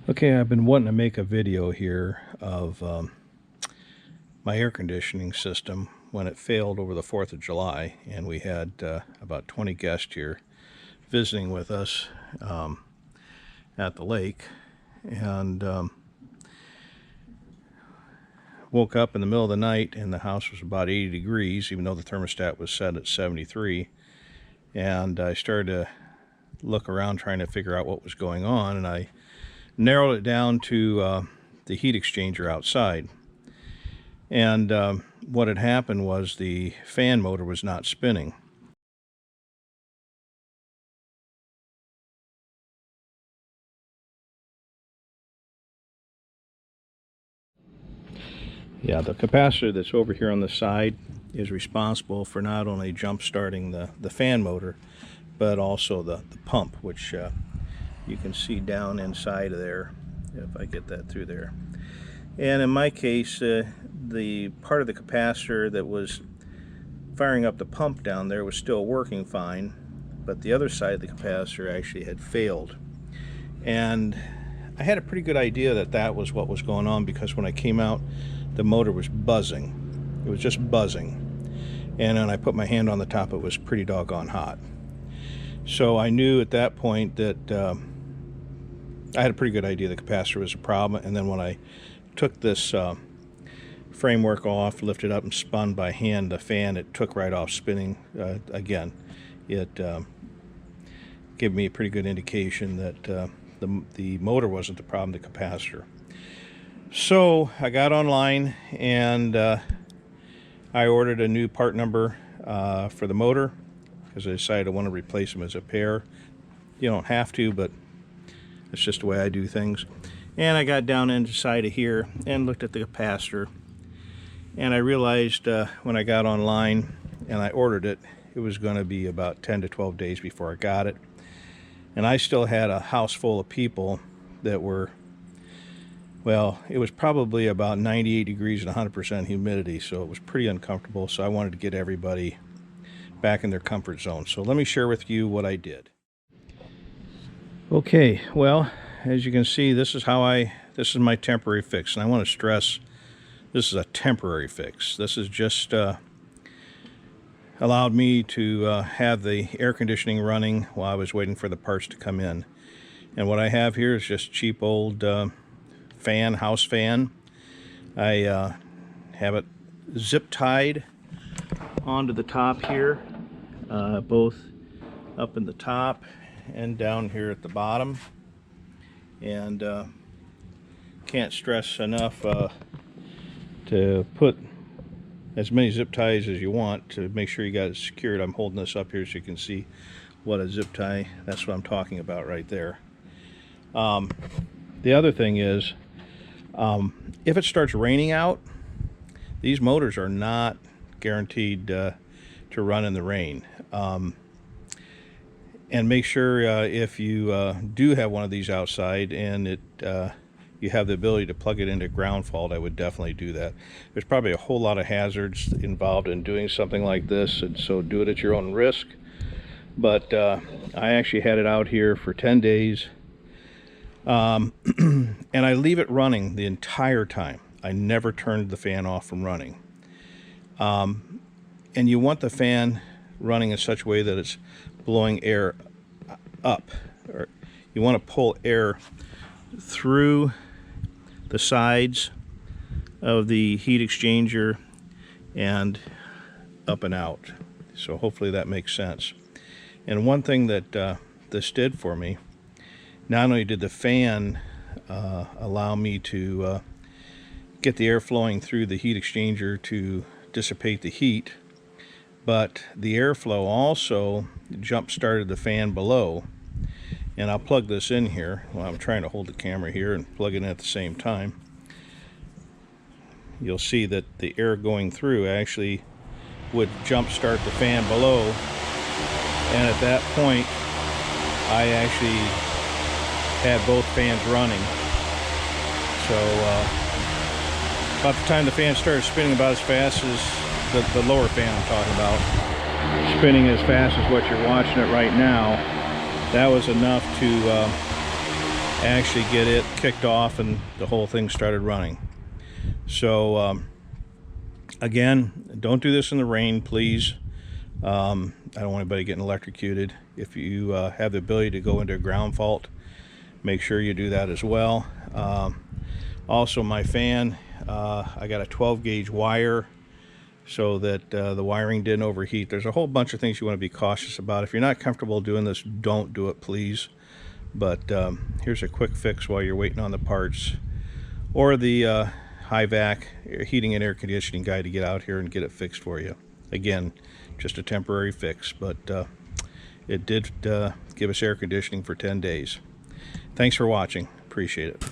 Okay, I've been wanting to make a video here of my air conditioning system when it failed over the 4th of July, and we had about 20 guests here visiting with us at the lake, and woke up in the middle of the night and the house was about 80 degrees, even though the thermostat was set at 73, and I started to look around trying to figure out what was going on, and I narrowed it down to the heat exchanger outside. And what had happened was the fan motor was not spinning. Yeah, the capacitor that's over here on the side is responsible for not only jump starting the fan motor, but also the pump, which you can see down inside of there, if I get that through there. And in my case, the part of the capacitor that was firing up the pump down there was still working fine, but the other side of the capacitor actually had failed. And I had a pretty good idea that that was what was going on, because when I came out, the motor was buzzing. It was just buzzing. And when I put my hand on the top, it was pretty doggone hot. So I knew at that point that I had a pretty good idea the capacitor was a problem. And then when I took this framework off, lifted up and spun by hand the fan, it took right off spinning again. It gave me a pretty good indication that the motor wasn't the problem, the capacitor. So I got online and I ordered a new part number for the motor, because I decided I want to replace them as a pair. You don't have to, but it's just the way I do things. And I got down inside of here and looked at the capacitor, and I realized when I got online and I ordered it, it was going to be about 10 to 12 days before I got it. And I still had a house full of people that were, well, it was probably about 98 degrees and 100% humidity, so it was pretty uncomfortable. So I wanted to get everybody back in their comfort zone. So let me share with you what I did. Okay, well, as you can see, this is my temporary fix. And I want to stress, this is a temporary fix. This is just allowed me to have the air conditioning running while I was waiting for the parts to come in. And what I have here is just cheap old house fan. I have it zip tied onto the top here, both up in the top and down here at the bottom. And can't stress enough to put as many zip ties as you want to make sure you got it secured. I'm holding this up here so you can see what a zip tie, that's what I'm talking about right there. The other thing is, if it starts raining out, these motors are not guaranteed to run in the rain. And make sure if you do have one of these outside and you have the ability to plug it into ground fault, I would definitely do that. There's probably a whole lot of hazards involved in doing something like this, and so do it at your own risk. But I actually had it out here for 10 days. And I leave it running the entire time. I never turned the fan off from running. And you want the fan running in such a way that it's blowing air up, or you want to pull air through the sides of the heat exchanger and up and out. So hopefully that makes sense. And one thing that this did for me, not only did the fan allow me to get the air flowing through the heat exchanger to dissipate the heat, but the airflow also jump-started the fan below. And I'll plug this in here. Well, I'm trying to hold the camera here and plug it in at the same time. You'll see that the air going through actually would jump-start the fan below. And at that point, I actually had both fans running. So about the time the fan started spinning about as fast as the lower fan I'm talking about, spinning as fast as what you're watching it right now, that was enough to actually get it kicked off and the whole thing started running. So again, don't do this in the rain, please. I don't want anybody getting electrocuted. If you have the ability to go into a ground fault, make sure you do that as well. Also, my fan, I got a 12 gauge wire so that the wiring didn't overheat. There's a whole bunch of things you want to be cautious about. If you're not comfortable doing this, don't do it, please. But here's a quick fix while you're waiting on the parts or the high vac heating and air conditioning guy to get out here and get it fixed for you. Again, just a temporary fix, but it did give us air conditioning for 10 days. Thanks for watching. Appreciate it.